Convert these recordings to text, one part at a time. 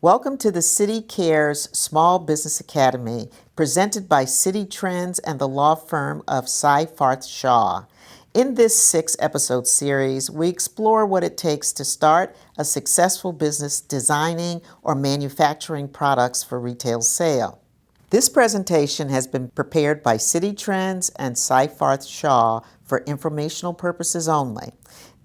Welcome to the CITIcares Small Business Academy, presented by Citi Trends and the law firm of Seyfarth. In this 6-episode series, we explore what it takes to start a successful business designing or manufacturing products for retail sale. This presentation has been prepared by Citi Trends and Seyfarth for informational purposes only.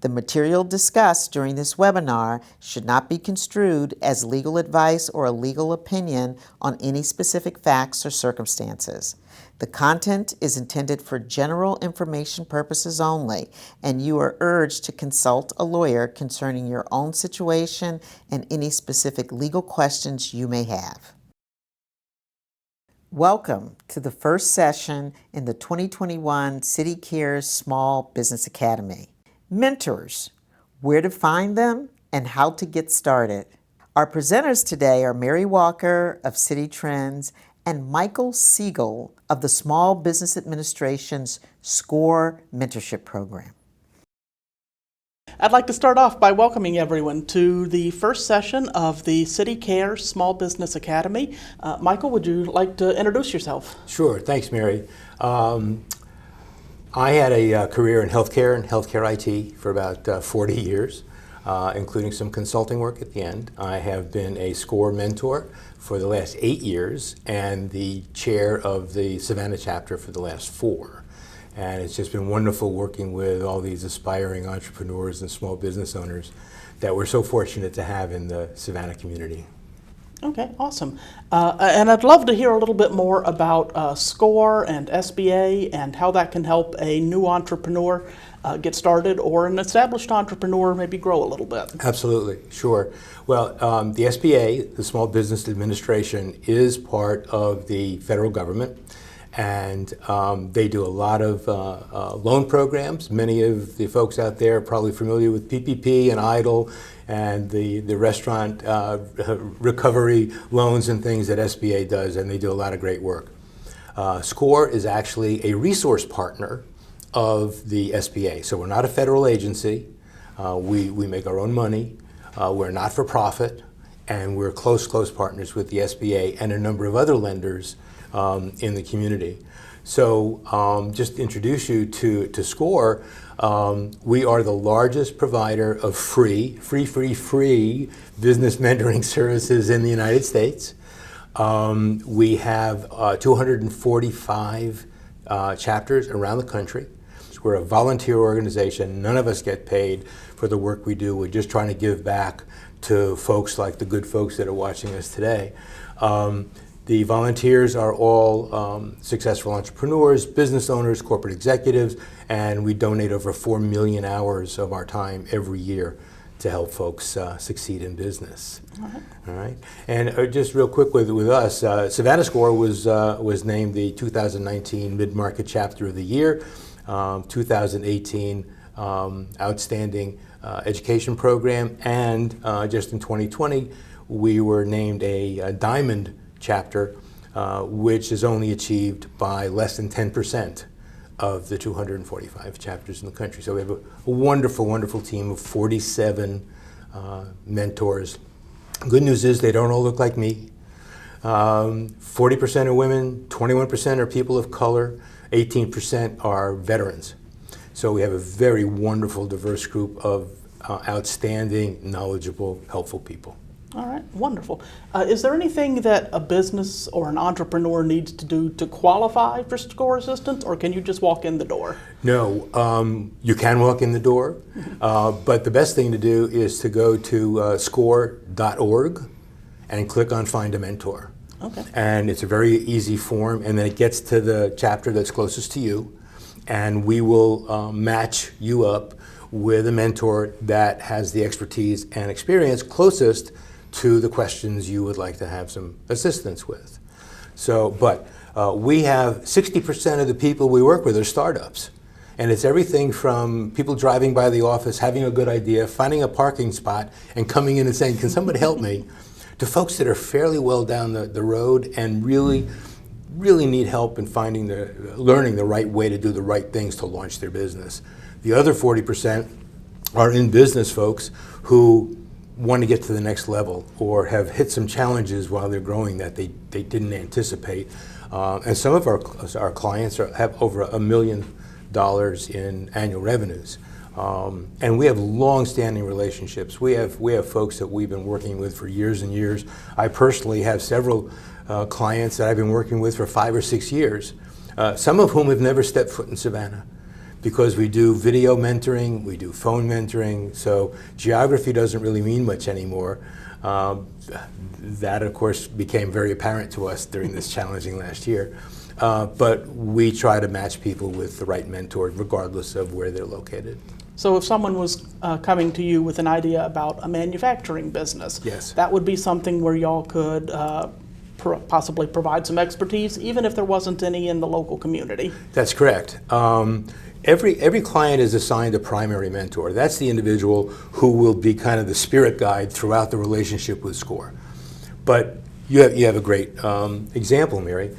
The material discussed during this webinar should not be construed as legal advice or a legal opinion on any specific facts or circumstances. The content is intended for general information purposes only, and you are urged to consult a lawyer concerning your own situation and any specific legal questions you may have. Welcome to the first session in the 2021 CITIcares Small Business Academy. Mentors, where to find them and how to get started. Our presenters today are Mary Walker of Citi Trends and Michael Siegel of the Small Business Administration's SCORE Mentorship Program. I'd like to start off by welcoming everyone to the first session of the CITIcares Small Business Academy. Michael, would you like to introduce yourself? Sure, thanks, Mary. I had a career in healthcare and healthcare IT for about 40 years, including some consulting work at the end. I have been a SCORE mentor for the last 8 years and the chair of the Savannah chapter for the last 4. And it's just been wonderful working with all these aspiring entrepreneurs and small business owners that we're so fortunate to have in the Savannah community. Okay, awesome. And I'd love to hear a little bit more about SCORE and SBA and how that can help a new entrepreneur get started or an established entrepreneur maybe grow a little bit. Absolutely, sure. Well, the SBA, the Small Business Administration, is part of the federal government, and they do a lot of loan programs. Many of the folks out there are probably familiar with PPP and EIDL and the restaurant recovery loans and things that SBA does, and they do a lot of great work. SCORE is actually a resource partner of the SBA. So we're not a federal agency. We make our own money. We're not for profit, and we're close partners with the SBA and a number of other lenders in the community. So just to introduce you to SCORE, we are the largest provider of free business mentoring services in the United States. We have 245 chapters around the country. We're a volunteer organization. None of us get paid for the work we do. We're just trying to give back to folks like the good folks that are watching us today. The volunteers are all successful entrepreneurs, business owners, corporate executives, and we donate over 4 million hours of our time every year to help folks succeed in business. All right. And just real quick with us, Savannah SCORE was named the 2019 Mid-Market Chapter of the Year, 2018 Outstanding Education Program, and just in 2020 we were named a Diamond Chapter, which is only achieved by less than 10% of the 245 chapters in the country. So we have a wonderful team of 47 mentors. Good news is they don't all look like me. 40% are women, 21% are people of color, 18% are veterans. So we have a very wonderful, diverse group of outstanding, knowledgeable, helpful people. All right, wonderful. Is there anything that a business or an entrepreneur needs to do to qualify for SCORE assistance, or can you just walk in the door? No, you can walk in the door, but the best thing to do is to go to score.org and click on Find a Mentor. Okay. And it's a very easy form, and then it gets to the chapter that's closest to you, and we will match you up with a mentor that has the expertise and experience closest to the questions you would like to have some assistance with. So, but we have 60% of the people we work with are startups. And it's everything from people driving by the office, having a good idea, finding a parking spot, and coming in and saying, can somebody help me? To folks that are fairly well down the road and really need help in learning the right way to do the right things to launch their business. The other 40% are in business folks who want to get to the next level or have hit some challenges while they're growing that they didn't anticipate. And some of our clients have over $1 million in annual revenues. And we have long-standing relationships. We have folks that we've been working with for years and years. I personally have several clients that I've been working with for 5 or 6 years, some of whom have never stepped foot in Savannah, because we do video mentoring, we do phone mentoring, so geography doesn't really mean much anymore. That, of course, became very apparent to us during this challenging last year. But we try to match people with the right mentor, regardless of where they're located. So if someone was coming to you with an idea about a manufacturing business, yes, that would be something where y'all could possibly provide some expertise, even if there wasn't any in the local community. That's correct. Every client is assigned a primary mentor. That's the individual who will be kind of the spirit guide throughout the relationship with SCORE. But you have a great example, Mary.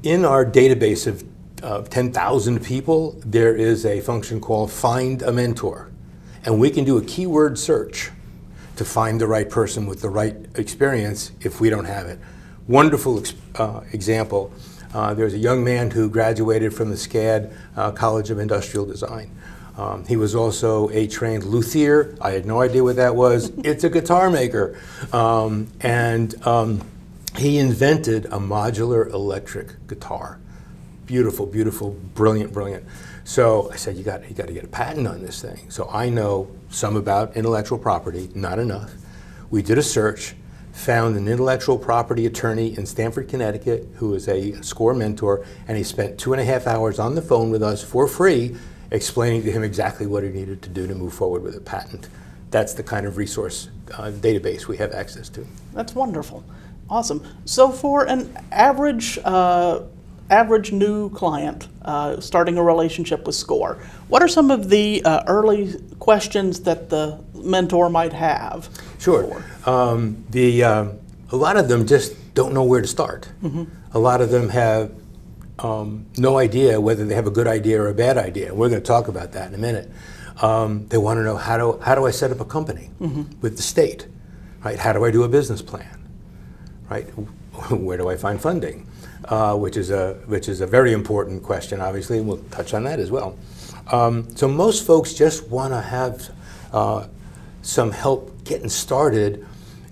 In our database of 10,000 people, there is a function called Find a Mentor. And we can do a keyword search to find the right person with the right experience if we don't have it. Wonderful example. There's a young man who graduated from the SCAD College of Industrial Design. He was also a trained luthier. I had no idea what that was. It's a guitar maker. He invented a modular electric guitar. Beautiful, beautiful, brilliant, brilliant. So I said, you got to get a patent on this thing. So I know some about intellectual property, not enough. We did a search, found an intellectual property attorney in Stamford, Connecticut, who is a SCORE mentor, and he spent 2.5 hours on the phone with us for free, explaining to him exactly what he needed to do to move forward with a patent. That's the kind of resource database we have access to. That's wonderful. Awesome. So for an average new client starting a relationship with SCORE, what are some of the early questions that the mentor might have? Sure. A lot of them just don't know where to start. Mm-hmm. A lot of them have no idea whether they have a good idea or a bad idea. We're going to talk about that in a minute. They want to know, how do I set up a company with the state? Right? How do I do a business plan? Right? Where do I find funding? Which is a very important question, obviously, and we'll touch on that as well. So most folks just want to have some help getting started,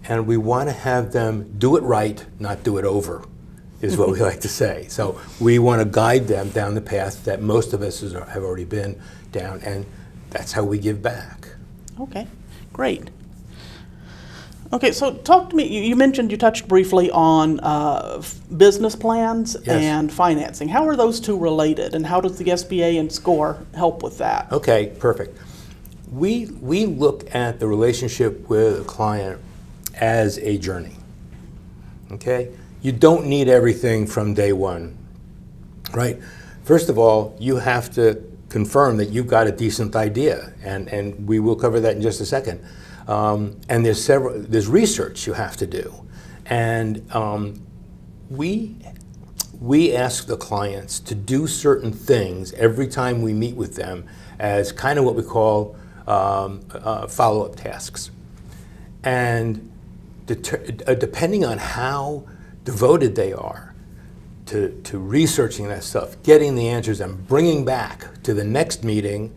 and we want to have them do it right, not do it over, is what we like to say. So we want to guide them down the path that most of us have already been down, and that's how we give back. Okay, great. Okay, so talk to me, you mentioned, you touched briefly on business plans and financing. How are those two related, and how does the SBA and SCORE help with that? Okay, perfect. We look at the relationship with a client as a journey, okay? You don't need everything from day one, right? First of all, you have to confirm that you've got a decent idea, and we will cover that in just a second. And there's research you have to do, and we ask the clients to do certain things every time we meet with them as kind of what we call follow-up tasks. And depending on how devoted they are to researching that stuff, getting the answers, and bringing back to the next meeting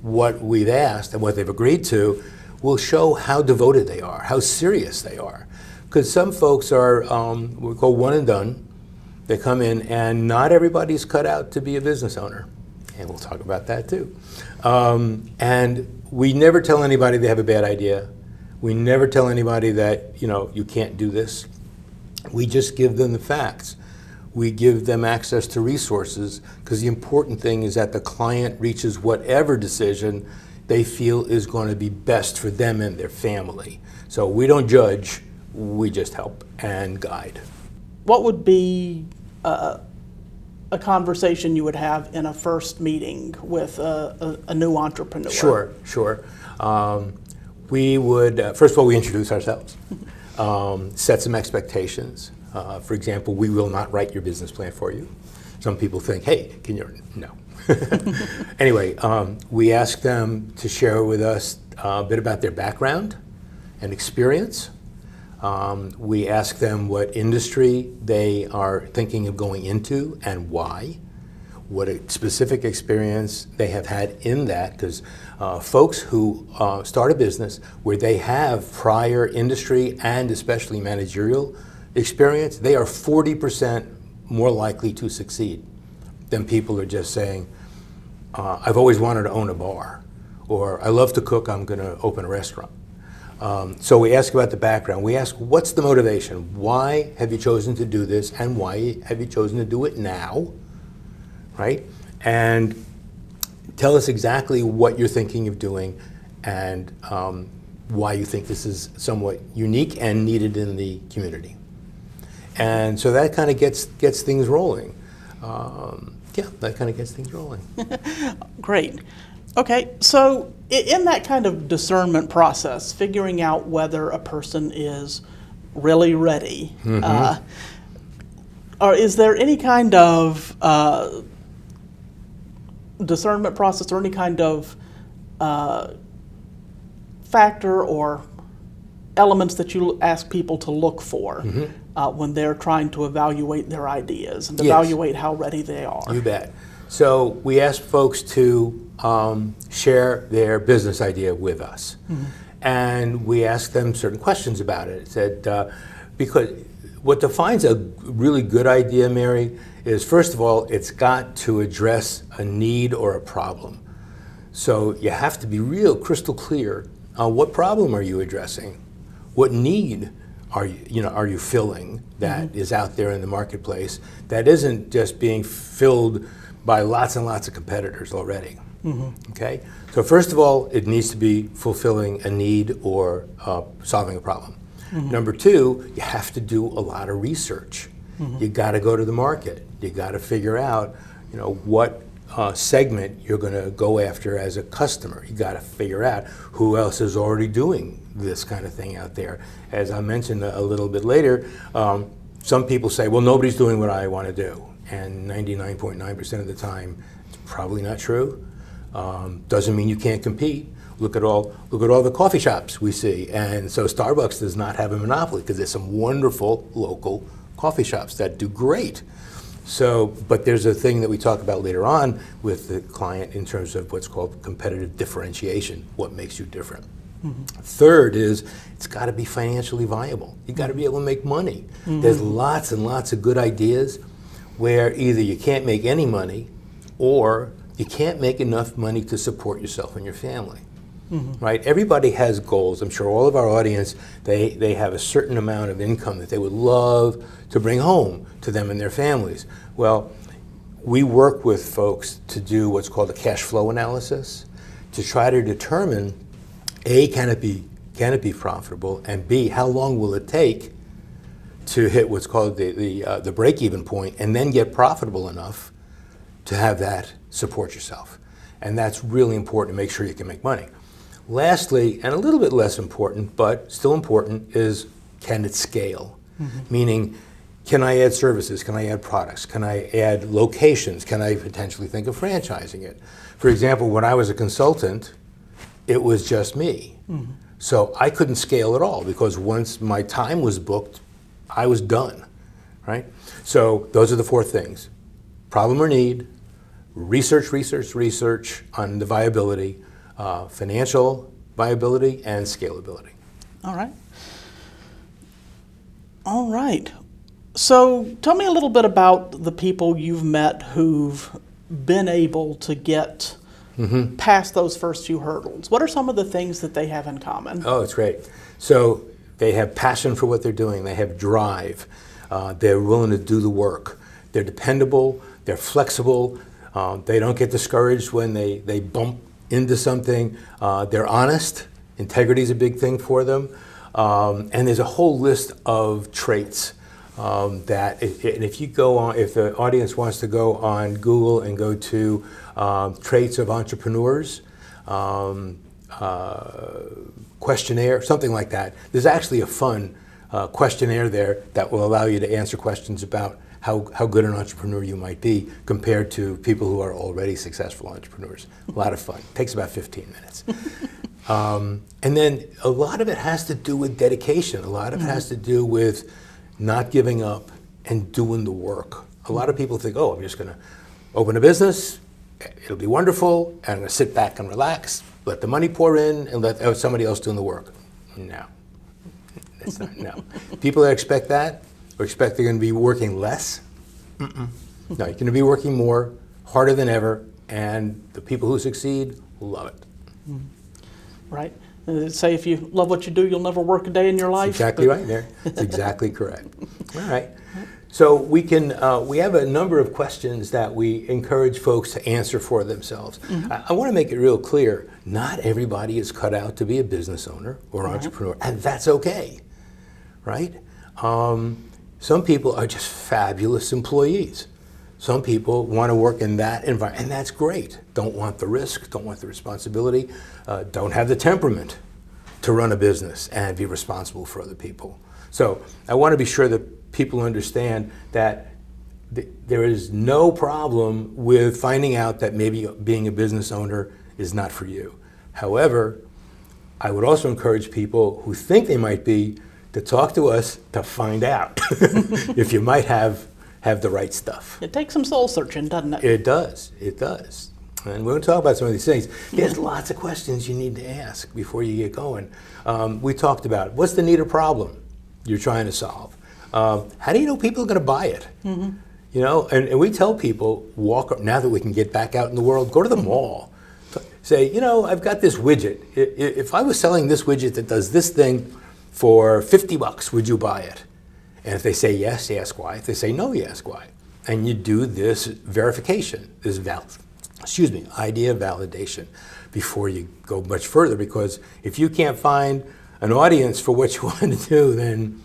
what we've asked and what they've agreed to, will show how devoted they are, how serious they are. Because some folks are what we call one and done. They come in, and not everybody's cut out to be a business owner. And we'll talk about that too. And we never tell anybody they have a bad idea. We never tell anybody that, you can't do this. We just give them the facts. We give them access to resources, because the important thing is that the client reaches whatever decision they feel is going to be best for them and their family. So we don't judge, we just help and guide. What would be a conversation you would have in a first meeting with a new entrepreneur? Sure. We would, first of all, we introduce ourselves, set some expectations. For example, we will not write your business plan for you. Some people think, hey, can you? No. Anyway, we ask them to share with us a bit about their background, and experience. We ask them what industry they are thinking of going into and why, what a specific experience they have had in that, because folks who start a business where they have prior industry and especially managerial experience, they are 40% more likely to succeed than people who are just saying, I've always wanted to own a bar, or I love to cook, I'm going to open a restaurant. So we ask about the background. We ask, what's the motivation? Why have you chosen to do this, and why have you chosen to do it now? Right? And tell us exactly what you're thinking of doing, and why you think this is somewhat unique and needed in the community. And so that kind of gets things rolling. Yeah, that kind of gets things rolling. Great. Okay, so in that kind of discernment process, figuring out whether a person is really ready, or is there any kind of discernment process or any kind of factor or elements that you ask people to look for when they're trying to evaluate their ideas and evaluate how ready they are? You bet. So we ask folks to share their business idea with us. And we ask them certain questions about it. It said, because what defines a really good idea, Mary, is first of all, it's got to address a need or a problem. So you have to be real crystal clear on what problem are you addressing? What need are you filling that is out there in the marketplace that isn't just being filled by lots and lots of competitors already? Okay? So first of all, it needs to be fulfilling a need or solving a problem. Number two, you have to do a lot of research. You got to go to the market. You got to figure out, what segment you're going to go after as a customer. You got to figure out who else is already doing this kind of thing out there. As I mentioned a little bit later, some people say, well, nobody's doing what I want to do. And 99.9% of the time, it's probably not true. Doesn't mean you can't compete. Look at all the coffee shops we see. And so Starbucks does not have a monopoly because there's some wonderful local coffee shops that do great. So, but there's a thing that we talk about later on with the client in terms of what's called competitive differentiation, what makes you different. Third is it's got to be financially viable. You got to be able to make money. There's lots and lots of good ideas where either you can't make any money or you can't make enough money to support yourself and your family. Right? Everybody has goals. I'm sure all of our audience, they have a certain amount of income that they would love to bring home to them and their families. Well, we work with folks to do what's called a cash flow analysis to try to determine, A, can it be profitable, and B, how long will it take to hit what's called the break-even point and then get profitable enough to have that support yourself. And that's really important to make sure you can make money. Lastly, and a little bit less important, but still important, is can it scale? Meaning, can I add services? Can I add products? Can I add locations? Can I potentially think of franchising it? For example, when I was a consultant, it was just me. So I couldn't scale at all because once my time was booked, I was done, right? So those are the four things: problem or need, research on the viability, financial viability, and scalability. All right. All right. So tell me a little bit about the people you've met who've been able to get past those first few hurdles. What are some of the things that they have in common? Oh, it's great. So they have passion for what they're doing. They have drive. They're willing to do the work. They're dependable. They're flexible. They don't get discouraged when they bump into something. They're honest. Integrity is a big thing for them. And there's a whole list of traits that, if you go on, if the audience wants to go on Google and go to traits of entrepreneurs, questionnaire, something like that, there's actually a fun questionnaire there that will allow you to answer questions about how good an entrepreneur you might be compared to people who are already successful entrepreneurs. A lot of fun. Takes about 15 minutes. And then a lot of it has to do with dedication. A lot of it has to do with not giving up and doing the work. A lot of people think, oh, I'm just going to open a business, it'll be wonderful, and I'm going to sit back and relax, let the money pour in, and let somebody else doing the work. No. That's not, no. People that expect that or expect they're going to be working less, no, you're going to be working more, harder than ever, and the people who succeed will love it. Right. Say if you love what you do, you'll never work a day in your life. That's exactly right there. That's exactly correct. All right. So we have a number of questions that we encourage folks to answer for themselves. I want to make it real clear, not everybody is cut out to be a business owner or an entrepreneur, and that's okay, right? Some people are just fabulous employees. Some people want to work in that environment, and that's great. Don't want the risk, don't want the responsibility, don't have the temperament to run a business and be responsible for other people. So I want to be sure that people understand that there is no problem with finding out that maybe being a business owner is not for you. However, I would also encourage people who think they might be to talk to us to find out if you might have the right stuff. It takes some soul searching, doesn't it? It does. It does. And we're going to talk about some of these things. There's lots of questions you need to ask before you get going. We talked about what's the need or problem you're trying to solve. How do you know people are going to buy it? You know, and we tell people, now that we can get back out in the world, go to the mall. Say, you know, I've got this widget. If I was selling this widget that does this thing for $50, would you buy it? And if they say yes, you ask why. If they say no, you ask why. And you do this verification, this idea validation before you go much further, because if you can't find an audience for what you want to do, then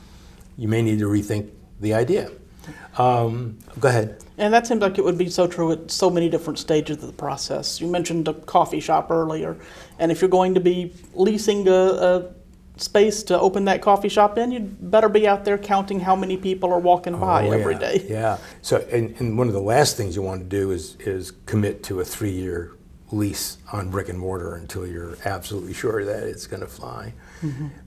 you may need to rethink the idea. Go ahead. And that seems like it would be so true at so many different stages of the process. You mentioned a coffee shop earlier, and if you're going to be leasing a space to open that coffee shop in, you'd better be out there counting how many people are walking by every day. Yeah. So, and one of the last things you want to do is commit to a 3-year lease on brick and mortar until you're absolutely sure that it's going to fly.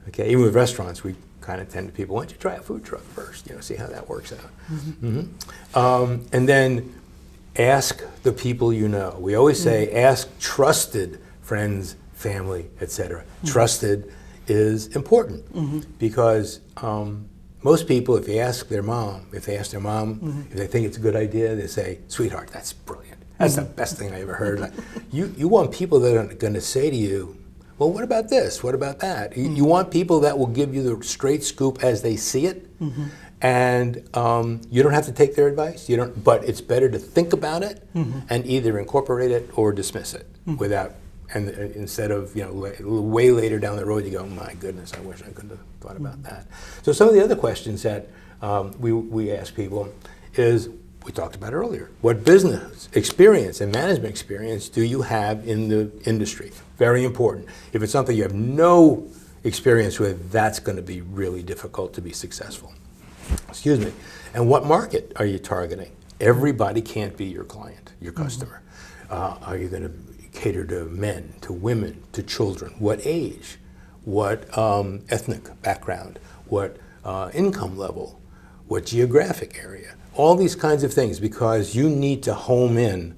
Okay. Even with restaurants, we kind of tend to people, why don't you try a food truck first? You know, see how that works out. And then ask the people you know. We always say ask trusted friends, family, etc. Trusted is important because most people, if they ask their mom, if they think it's a good idea, they say, sweetheart, that's brilliant. That's the best thing I ever heard. Like, you want people that are going to say to you, well, what about this? What about that? You want people that will give you the straight scoop as they see it, and you don't have to take their advice. You don't, but it's better to think about it and either incorporate it or dismiss it without. And instead of, you know, way later down the road, you go, my goodness, I wish I could have thought about that. So some of the other questions that we ask people is, we talked about earlier, what business experience and management experience do you have in the industry? Very important. If it's something you have no experience with, that's going to be really difficult to be successful. Excuse me. And what market are you targeting? Everybody can't be your client, your customer. Are you going to cater to men, to women, to children? What age? What ethnic background? What income level? What geographic area? All these kinds of things, because you need to home in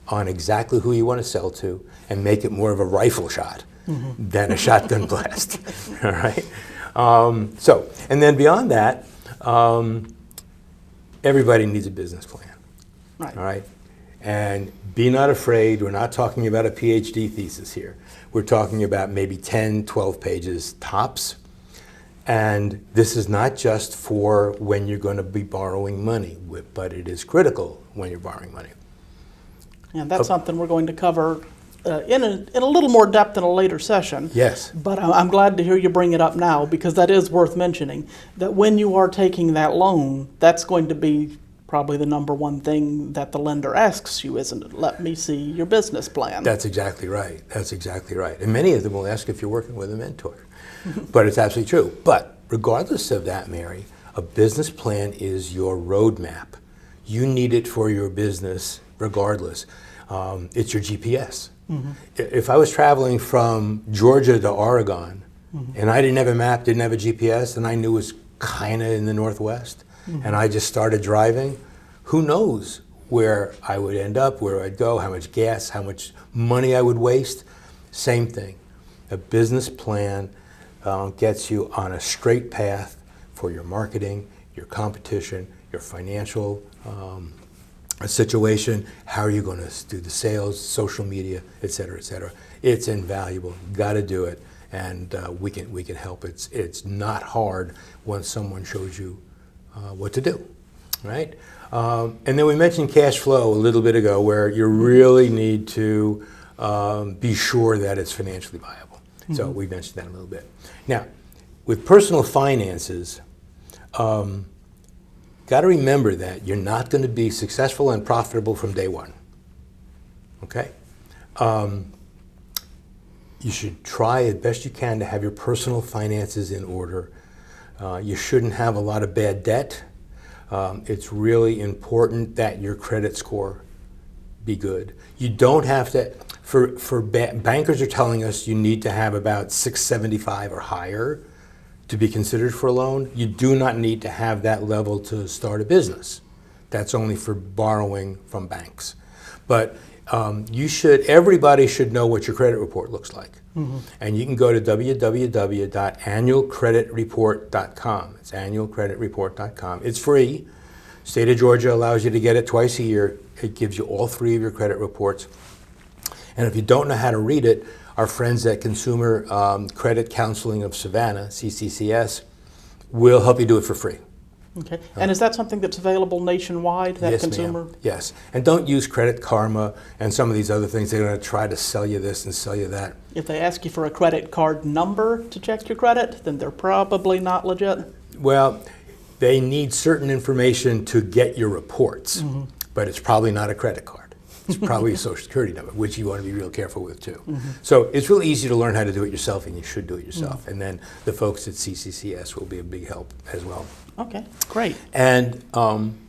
on exactly who you want to sell to and make it more of a rifle shot than a shotgun blast. All right? So, and then beyond that, everybody needs a business plan. Right. All right? And be not afraid, we're not talking about a PhD thesis here. We're talking about maybe 10, 12 pages tops. And this is not just for when you're going to be borrowing money, but it is critical when you're borrowing money. And that's something we're going to cover in a little more depth in a later session. Yes. But I'm glad to hear you bring it up now, because that is worth mentioning, that when you are taking that loan, that's going to be probably the number one thing that the lender asks you, isn't it? Let me see your business plan. That's exactly right. That's exactly right. And many of them will ask if you're working with a mentor. But it's absolutely true. But regardless of that, Mary, a business plan is your roadmap. You need it for your business regardless. It's your GPS. If I was traveling from Georgia to Oregon, and I didn't have a map, didn't have a GPS, and I knew it was kind of in the Northwest, and I just started driving, who knows where I would end up, where I'd go, how much gas, how much money I would waste. Same thing. A business plan gets you on a straight path for your marketing, your competition, your financial situation, how are you going to do the sales, social media, et cetera, et cetera. It's invaluable. You got to do it, and we can help. It's not hard once someone shows you what to do, right? And then we mentioned cash flow a little bit ago, where you really need to be sure that it's financially viable. So we mentioned that a little bit. Now, with personal finances, got to remember that you're not going to be successful and profitable from day one. Okay? You should try as best you can to have your personal finances in order. You shouldn't have a lot of bad debt. It's really important that your credit score be good. You don't have to, bankers are telling us you need to have about 675 or higher to be considered for a loan. You do not need to have that level to start a business. That's only for borrowing from banks. But everybody should know what your credit report looks like. And you can go to www.annualcreditreport.com. It's annualcreditreport.com. It's free. State of Georgia allows you to get it twice a year. It gives you all 3 of your credit reports. And if you don't know how to read it, our friends at Consumer Credit Counseling of Savannah, CCCS, will help you do it for free. Okay. And is that something that's available nationwide, that yes, consumer? Ma'am. Yes. And don't use Credit Karma and some of these other things. They're going to try to sell you this and sell you that. If they ask you for a credit card number to check your credit, then they're probably not legit. Well, they need certain information to get your reports, but it's probably not a credit card. It's probably a Social Security number, which you want to be real careful with too. So it's really easy to learn how to do it yourself, and you should do it yourself. And then the folks at CCCS will be a big help as well. Okay, great. And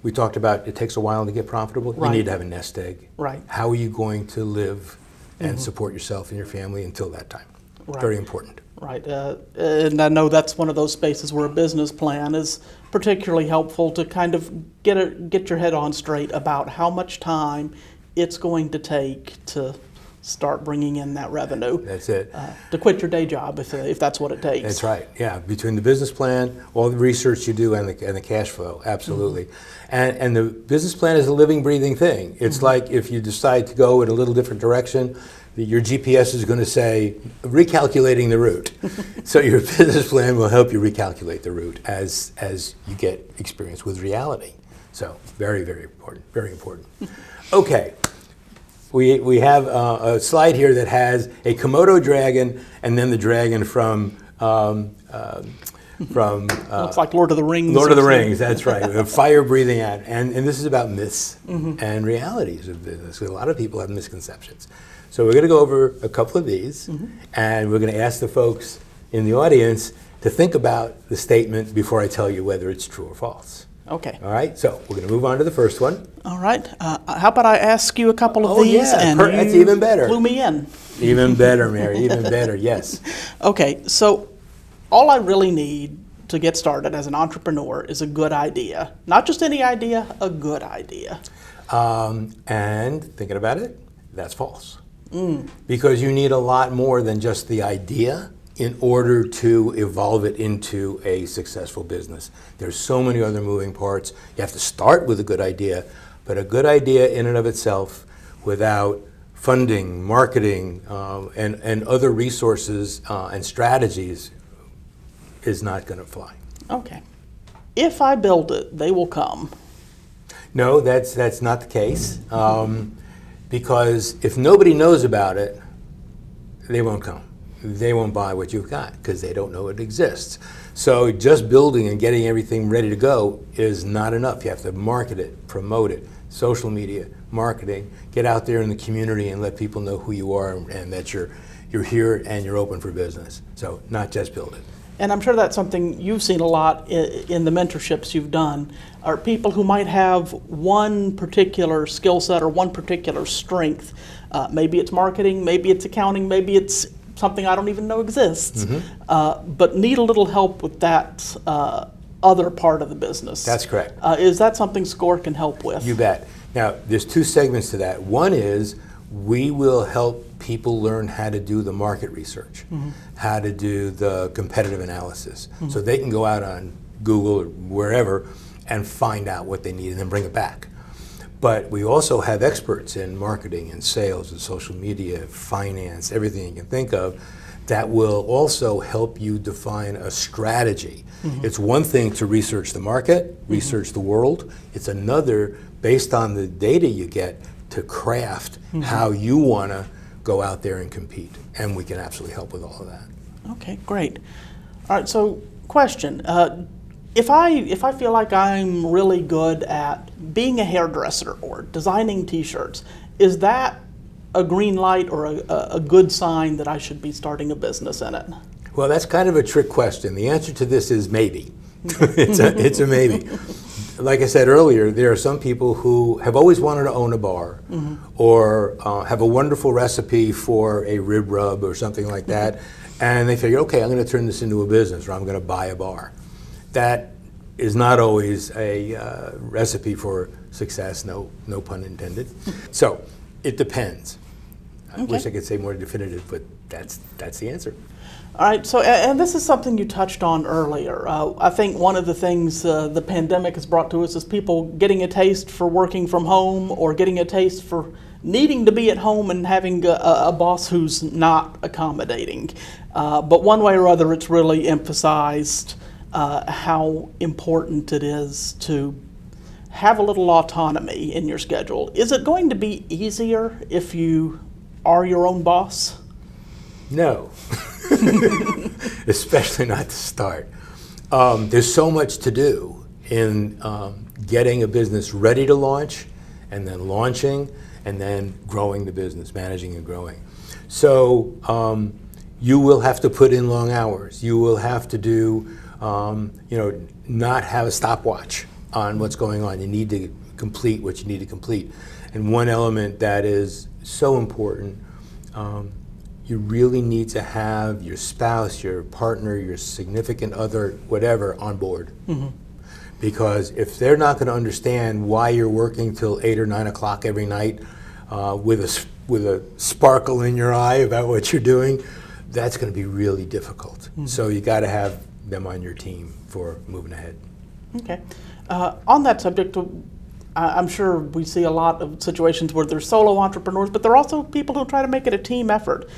we talked about it takes a while to get profitable. Right. You need to have a nest egg. Right. How are you going to live and support yourself and your family until that time? Right. Very important. Right, and I know that's one of those spaces where a business plan is particularly helpful to kind of get your head on straight about how much time it's going to take to start bringing in that revenue. That's it. To quit your day job if that's what it takes. That's right. Yeah, between the business plan, all the research you do, and the cash flow, absolutely. And the business plan is a living, breathing thing. It's like if you decide to go in a little different direction, your GPS is going to say, recalculating the route. So your business plan will help you recalculate the route as you get experience with reality. So very, very important, very important. Okay, we have a slide here that has a Komodo dragon and then the dragon from Looks like Lord of the Rings. Lord of the Rings, that's right. We have fire breathing out. And this is about myths and realities of business. A lot of people have misconceptions. So we're going to go over a couple of these, and we're going to ask the folks in the audience to think about the statement before I tell you whether it's true or false. Okay. All right, so we're going to move on to the first one. All right. How about I ask you a couple of these, yeah, and that's you even better. Clue me in. Even better, Mary, even better, yes. Okay, so all I really need to get started as an entrepreneur is a good idea. Not just any idea, a good idea. And thinking about it, that's false. Because you need a lot more than just the idea in order to evolve it into a successful business. There's so many other moving parts. You have to start with a good idea, but a good idea in and of itself without funding, marketing, and other resources and strategies is not going to fly. Okay. If I build it, they will come. No, that's not the case. Because if nobody knows about it, they won't come. They won't buy what you've got because they don't know it exists. So just building and getting everything ready to go is not enough. You have to market it, promote it, social media, marketing, get out there in the community and let people know who you are and that you're here and you're open for business. So not just build it. And I'm sure that's something you've seen a lot in the mentorships you've done, are people who might have one particular skill set or one particular strength. Maybe it's marketing, maybe it's accounting, maybe it's something I don't even know exists, but need a little help with that other part of the business. That's correct. Is that something SCORE can help with? You bet. Now, there's two segments to that. One is we will help people learn how to do the market research, how to do the competitive analysis, so they can go out on Google or wherever and find out what they need and then bring it back. But we also have experts in marketing and sales and social media, finance, everything you can think of, that will also help you define a strategy. It's one thing to research the market, research the world. It's another, based on the data you get, to craft how you want to go out there and compete. And we can absolutely help with all of that. Okay, great. All right, so question. If I feel like I'm really good at being a hairdresser or designing t-shirts, is that a green light or a good sign that I should be starting a business in it? Well, that's kind of a trick question. The answer to this is maybe. It's a maybe. Like I said earlier, there are some people who have always wanted to own a bar or have a wonderful recipe for a rib rub or something like that, and they figure, okay, I'm going to turn this into a business, or I'm going to buy a bar. That is not always a recipe for success, no pun intended. So it depends. I wish I could say more definitive, but that's the answer. All right, so, and this is something you touched on earlier. I think one of the things the pandemic has brought to us is people getting a taste for working from home or getting a taste for needing to be at home and having a boss who's not accommodating. But one way or other, it's really emphasized how important it is to have a little autonomy in your schedule. Is it going to be easier if you are your own boss? No. Especially not to start. There's so much to do in getting a business ready to launch, and then launching, and then growing the business, managing and growing. So you will have to put in long hours. You will have to do, not have a stopwatch on what's going on. You need to complete what you need to complete. And one element that is so important, you really need to have your spouse, your partner, your significant other, whatever, on board. Because if they're not going to understand why you're working till 8 or 9 o'clock every night with a sparkle in your eye about what you're doing, that's going to be really difficult. So you got to have them on your team for moving ahead. Okay. On that subject, I'm sure we see a lot of situations where there's solo entrepreneurs, but there are also people who try to make it a team effort.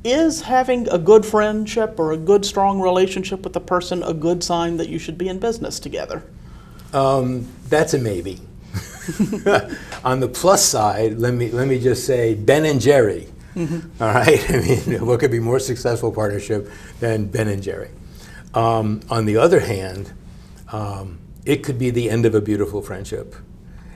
Is having a good friendship or a good, strong relationship with a person a good sign that you should be in business together? That's a maybe. On the plus side, let me just say Ben and Jerry. All right, I mean, what could be more successful partnership than Ben and Jerry? On the other hand, it could be the end of a beautiful friendship.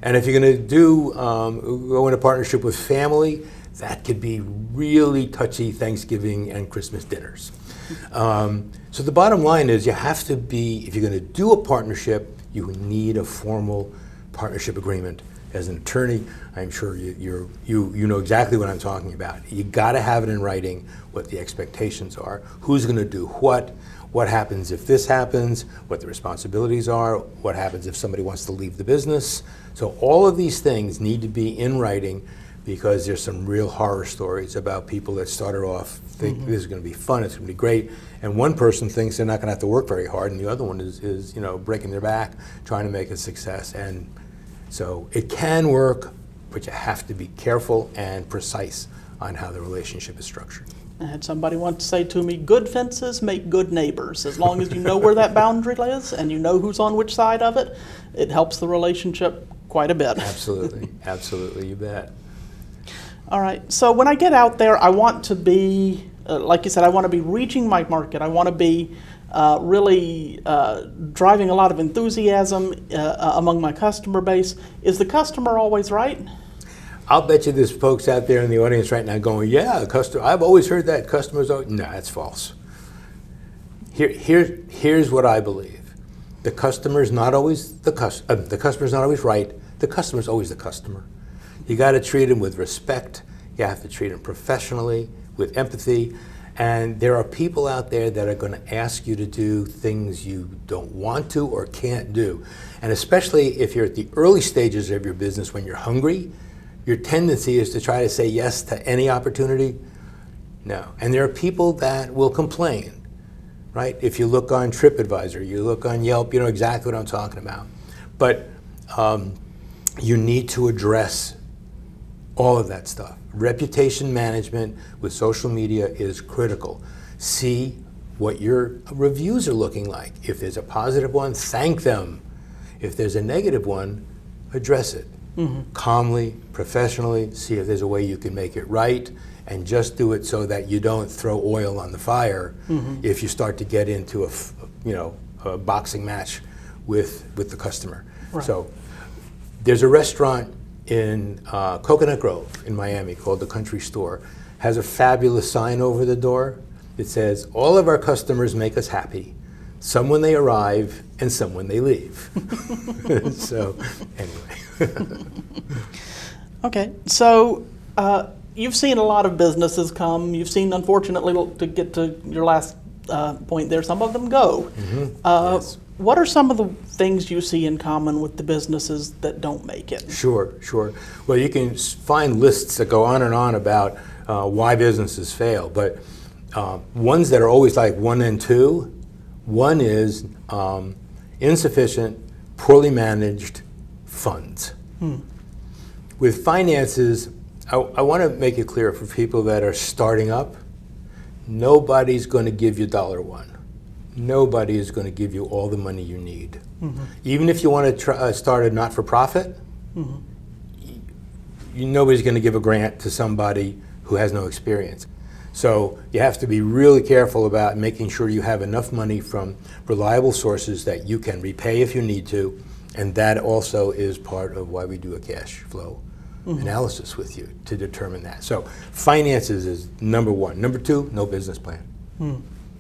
And if you're going to go into partnership with family, that could be really touchy Thanksgiving and Christmas dinners. So the bottom line is you have to be, if you're going to do a partnership, you need a formal partnership agreement. As an attorney, I'm sure you know exactly what I'm talking about. You got to have it in writing what the expectations are, who's going to do what happens if this happens, what the responsibilities are, what happens if somebody wants to leave the business. So all of these things need to be in writing, because there's some real horror stories about people that started off think this is going to be fun, it's going to be great, and one person thinks they're not going to have to work very hard, and the other one is breaking their back trying to make a success. And so it can work, but you have to be careful and precise on how the relationship is structured. I had somebody once say to me, good fences make good neighbors. As long as you know where that boundary is and you know who's on which side of it, it helps the relationship quite a bit. Absolutely, absolutely, you bet. All right, so when I get out there, I want to be, like you said, I want to be reaching my market. I want to be really driving a lot of enthusiasm among my customer base. Is the customer always right? I'll bet you there's folks out there in the audience right now going, yeah, I've always heard that customers always, no, that's false. Here's what I believe. The customer's not always the customer's not always right. The customer's always the customer. You got to treat them with respect. You have to treat them professionally, with empathy. And there are people out there that are going to ask you to do things you don't want to or can't do. And especially if you're at the early stages of your business when you're hungry, your tendency is to try to say yes to any opportunity. No. And there are people that will complain, right? If you look on TripAdvisor, you look on Yelp, you know exactly what I'm talking about. But you need to address all of that stuff. Reputation management with social media is critical. See what your reviews are looking like. If there's a positive one, thank them. If there's a negative one, address it. Calmly, professionally, see if there's a way you can make it right, and just do it so that you don't throw oil on the fire if you start to get into a boxing match with the customer. Right. So there's a restaurant in Coconut Grove in Miami called the Country Store. Has a fabulous sign over the door. It says, all of our customers make us happy. Some when they arrive and some when they leave. So anyway. Okay, so you've seen a lot of businesses come. You've seen, unfortunately, to get to your last point there, some of them go. Yes. What are some of the things you see in common with the businesses that don't make it? Sure. Well, you can find lists that go on and on about why businesses fail, but ones that are always like 1 and 2. One is insufficient, poorly managed funds. With finances, I want to make it clear for people that are starting up, nobody's going to give you $1. Nobody is going to give you all the money you need. Even if you want to start a not-for-profit, nobody's going to give a grant to somebody who has no experience. So you have to be really careful about making sure you have enough money from reliable sources that you can repay if you need to, and that also is part of why we do a cash flow analysis with you to determine that. So finances is number 1. Number 2, no business plan.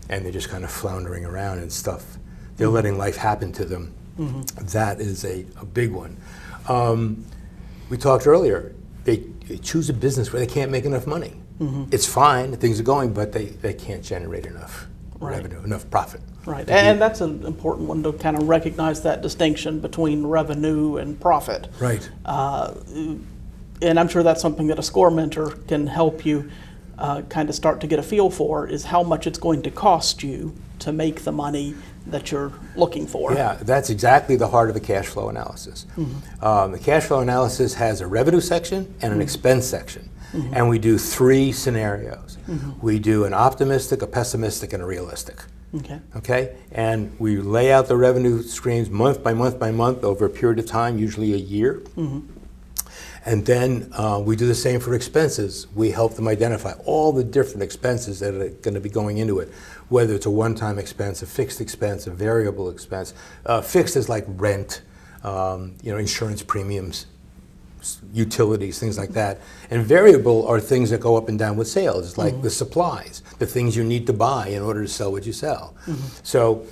And they're just kind of floundering around and stuff. They're letting life happen to them. That is a big one. We talked earlier, they choose a business where they can't make enough money. It's fine, things are going, but they can't generate enough revenue, enough profit. Right, and that's an important one to kind of recognize that distinction between revenue and profit. Right. And I'm sure that's something that a SCORE mentor can help you kind of start to get a feel for, is how much it's going to cost you to make the money that you're looking for. Yeah, that's exactly the heart of the cash flow analysis. The cash flow analysis has a revenue section and an expense section. And we do 3 scenarios. We do an optimistic, a pessimistic, and a realistic. Okay? And we lay out the revenue streams month by month by month over a period of time, usually a year. And then we do the same for expenses. We help them identify all the different expenses that are going to be going into it, whether it's a one-time expense, a fixed expense, a variable expense. Fixed is like rent, insurance premiums, utilities, things like that. And variable are things that go up and down with sales, like the supplies, the things you need to buy in order to sell what you sell. So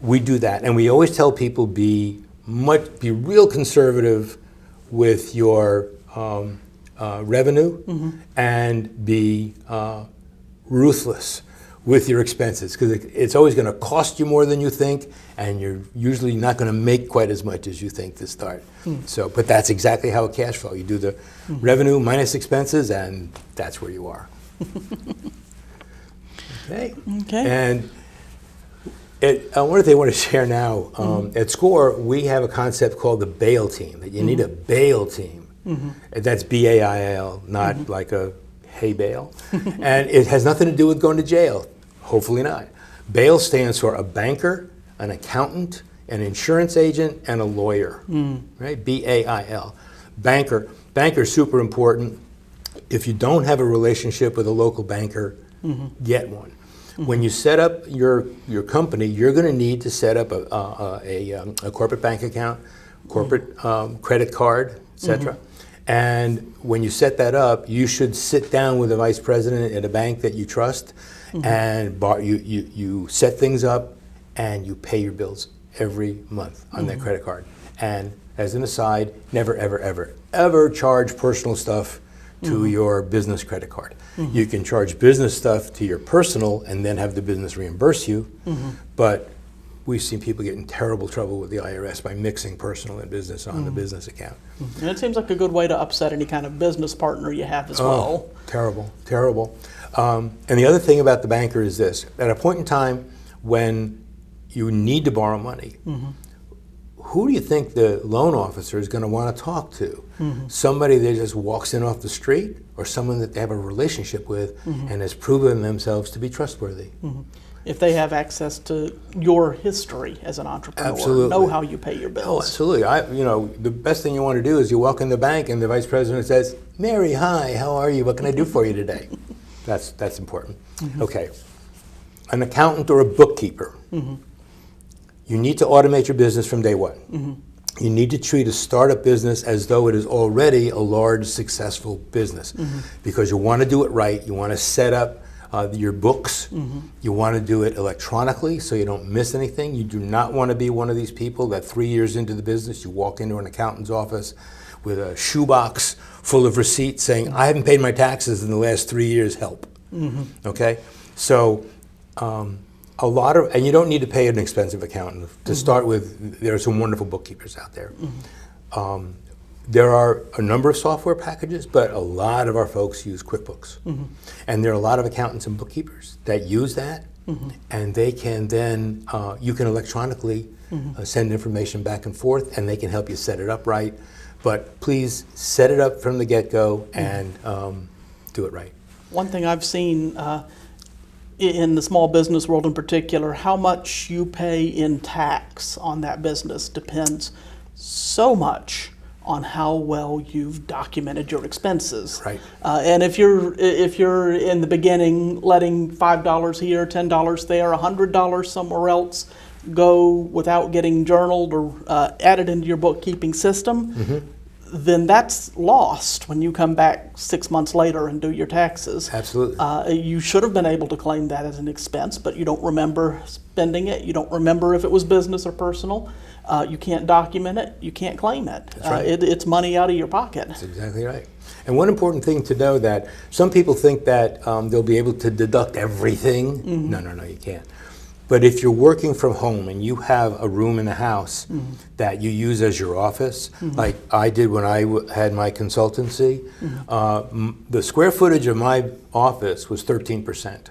we do that, and we always tell people be real conservative with your revenue and be ruthless with your expenses, because it's always going to cost you more than you think, and you're usually not going to make quite as much as you think to start. So, but that's exactly how a cash flow. You do the revenue minus expenses, and that's where you are. Okay. And one thing I want to share now, at SCORE, we have a concept called the bail team, that you need a bail team. That's B-A-I-L, not like a hay bale. And it has nothing to do with going to jail, hopefully not. Bail stands for a banker, an accountant, an insurance agent, and a lawyer, right? B-A-I-L. Banker is super important. If you don't have a relationship with a local banker, get one. When you set up your company, you're going to need to set up a corporate bank account, corporate credit card, etc. And when you set that up, you should sit down with a vice president at a bank that you trust and you set things up and you pay your bills every month on that credit card. And as an aside, never, ever, ever, ever charge personal stuff to your business credit card. You can charge business stuff to your personal and then have the business reimburse you, but we've seen people get in terrible trouble with the IRS by mixing personal and business on the business account. And it seems like a good way to upset any kind of business partner you have as well. Terrible, terrible. And the other thing about the banker is this: at a point in time when you need to borrow money, who do you think the loan officer is going to want to talk to? Somebody that just walks in off the street, or someone that they have a relationship with and has proven themselves to be trustworthy? If they have access to your history as an entrepreneur, Absolutely. know how you pay your bills. Oh, absolutely. The best thing you want to do is you walk in the bank and the vice president says, "Mary, hi, how are you? What can I do for you today?" That's important. Okay. An accountant or a bookkeeper. You need to automate your business from day one. You need to treat a startup business as though it is already a large, successful business, because you want to do it right. You want to set up your books. You want to do it electronically so you don't miss anything. You do not want to be one of these people that 3 years into the business, you walk into an accountant's office with a shoebox full of receipts saying, "I haven't paid my taxes in the last 3 years, help." Okay? So and you don't need to pay an expensive accountant. To start with, there are some wonderful bookkeepers out there. There are a number of software packages, but a lot of our folks use QuickBooks. And there are a lot of accountants and bookkeepers that use that, and they can then, you can electronically send information back and forth, and they can help you set it up right. But please set it up from the get-go and do it right. One thing I've seen in the small business world in particular, how much you pay in tax on that business depends so much on how well you've documented your expenses. Right. And if you're in the beginning letting $5 here, $10 there, $100 somewhere else go without getting journaled or added into your bookkeeping system, then that's lost when you come back 6 months later and do your taxes. Absolutely. You should have been able to claim that as an expense, but you don't remember spending it. You don't remember if it was business or personal. You can't document it. You can't claim it. That's right. It's money out of your pocket. That's exactly right. And one important thing to know, that some people think that they'll be able to deduct everything. No, you can't. But if you're working from home and you have a room in the house that you use as your office, like I did when I had my consultancy, the square footage of my office was 13%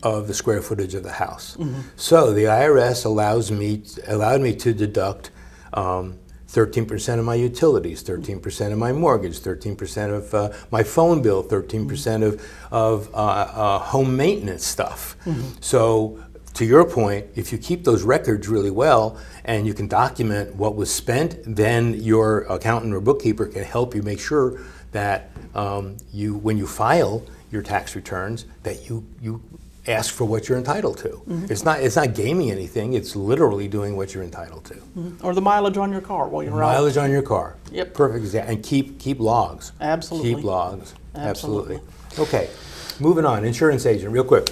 of the square footage of the house. So the IRS allowed me to deduct 13% of my utilities, 13% of my mortgage, 13% of my phone bill, 13% of home maintenance stuff. So to your point, if you keep those records really well and you can document what was spent, then your accountant or bookkeeper can help you make sure that when you file your tax returns, that you ask for what you're entitled to. It's not gaming anything. It's literally doing what you're entitled to. Or the mileage on your car while you're out. Mileage on your car. Yep. Perfect example. And keep logs. Absolutely. Keep logs. Absolutely. Okay, moving on. Insurance agent, real quick.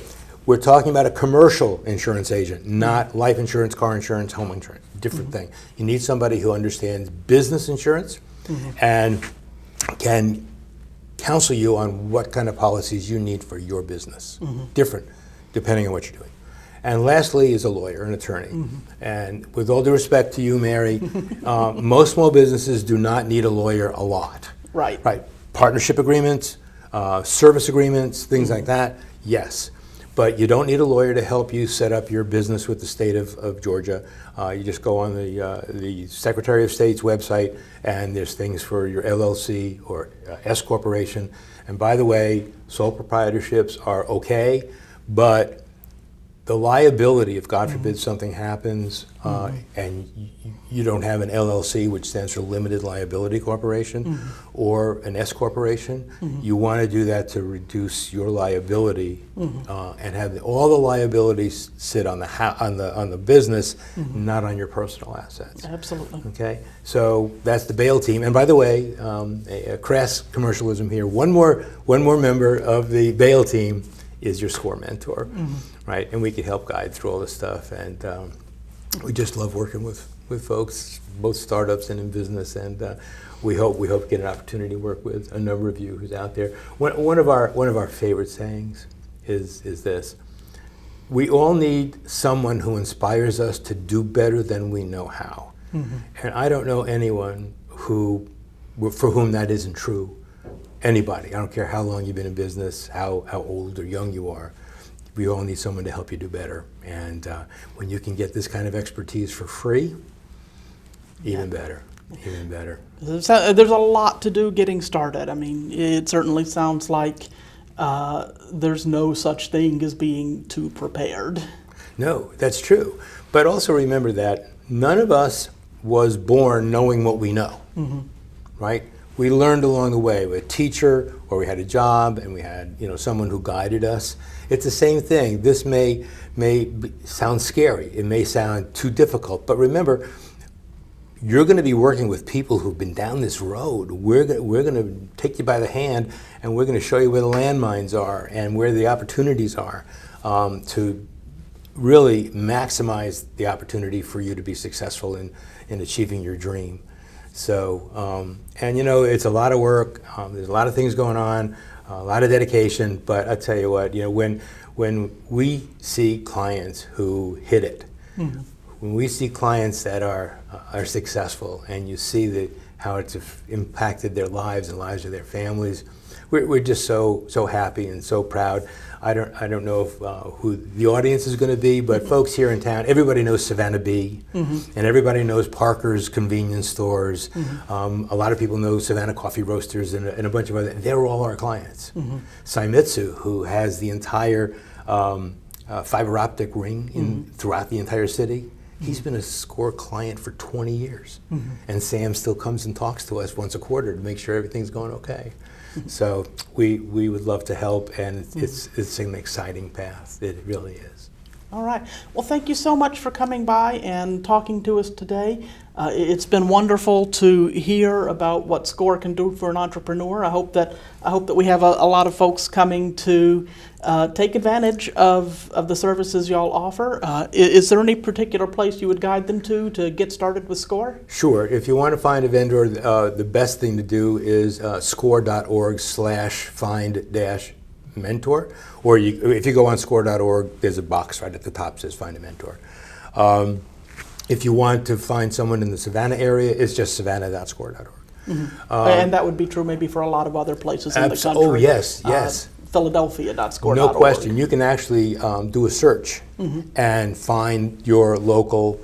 We're talking about a commercial insurance agent, not life insurance, car insurance, home insurance. Different thing. You need somebody who understands business insurance and can counsel you on what kind of policies you need for your business. Different, depending on what you're doing. And lastly is a lawyer, an attorney. And with all due respect to you, Mary, most small businesses do not need a lawyer a lot. Right. Right. Partnership agreements, service agreements, things like that, yes. But you don't need a lawyer to help you set up your business with the state of Georgia. You just go on the Secretary of State's website, and there's things for your LLC or S corporation. And by the way, sole proprietorships are okay, but the liability, if God forbid something happens and you don't have an LLC, which stands for Limited Liability Corporation, or an S corporation, you want to do that to reduce your liability and have all the liabilities sit on the business, not on your personal assets. Absolutely. Okay, so that's the bail team. And by the way, a crass commercialism here. One more member of the bail team is your SCORE mentor, right? And we can help guide through all this stuff. And we just love working with folks, both startups and in business. And we hope to get an opportunity to work with a number of you who's out there. One of our favorite sayings is this: we all need someone who inspires us to do better than we know how. And I don't know anyone for whom that isn't true. Anybody, I don't care how long you've been in business, how old or young you are, we all need someone to help you do better. And when you can get this kind of expertise for free, even better, even better. There's a lot to do getting started. I mean, it certainly sounds like there's no such thing as being too prepared. No, that's true. But also remember that none of us was born knowing what we know, right? We learned along the way with a teacher, or we had a job, and we had someone who guided us. It's the same thing. This may sound scary. It may sound too difficult. But remember, you're going to be working with people who've been down this road. We're going to take you by the hand, and we're going to show you where the landmines are and where the opportunities are to really maximize the opportunity for you to be successful in achieving your dream. So, and it's a lot of work. There's a lot of things going on, a lot of dedication. But I tell you what, when we see clients who hit it, when we see clients that are successful, and you see how it's impacted their lives and lives of their families, we're just so happy and so proud. I don't know if, who the audience is going to be, but folks here in town, everybody knows Savannah Bee, and everybody knows Parker's convenience stores. A lot of people know Savannah Coffee Roasters and a bunch of other. They're all our clients. Seimitsu, who has the entire fiber optic ring throughout the entire city. He's been a SCORE client for 20 years. And Sam still comes and talks to us once a quarter to make sure everything's going okay. So we would love to help, and it's an exciting path. It really is. All right. Well, thank you so much for coming by and talking to us today. It's been wonderful to hear about what SCORE can do for an entrepreneur. I hope that we have a lot of folks coming to take advantage of the services y'all offer. Is there any particular place you would guide them to get started with SCORE? Sure. If you want to find a vendor, the best thing to do is score.org/find-mentor, or if you go on score.org, there's a box right at the top that says Find a Mentor. If you want to find someone in the Savannah area, it's just savannah.score.org. And that would be true maybe for a lot of other places in the country. Oh, yes, yes. Philadelphia.score.org. No question. You can actually do a search and find your local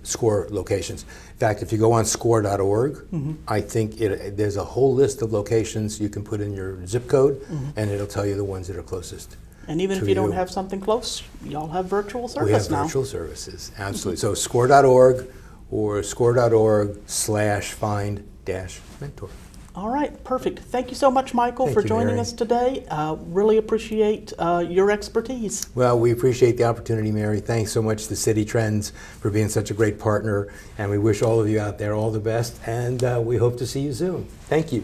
SCORE locations. In fact, if you go on score.org, I think there's a whole list of locations you can put in your zip code, and it'll tell you the ones that are closest. And even if you don't have something close, y'all have virtual service now. We have virtual services, absolutely. So score.org or score.org/find-mentor. All right, perfect. Thank you so much, Michael, for joining us today. Really appreciate your expertise. Well, we appreciate the opportunity, Mary. Thanks so much to Citi Trends for being such a great partner, and we wish all of you out there all the best, and we hope to see you soon. Thank you.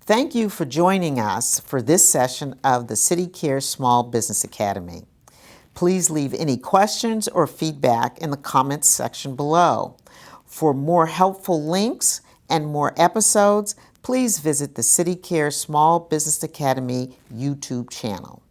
Thank you for joining us for this session of the CITIcares Small Business Academy. Please leave any questions or feedback in the comments section below. For more helpful links and more episodes, please visit the CITIcares Small Business Academy YouTube channel.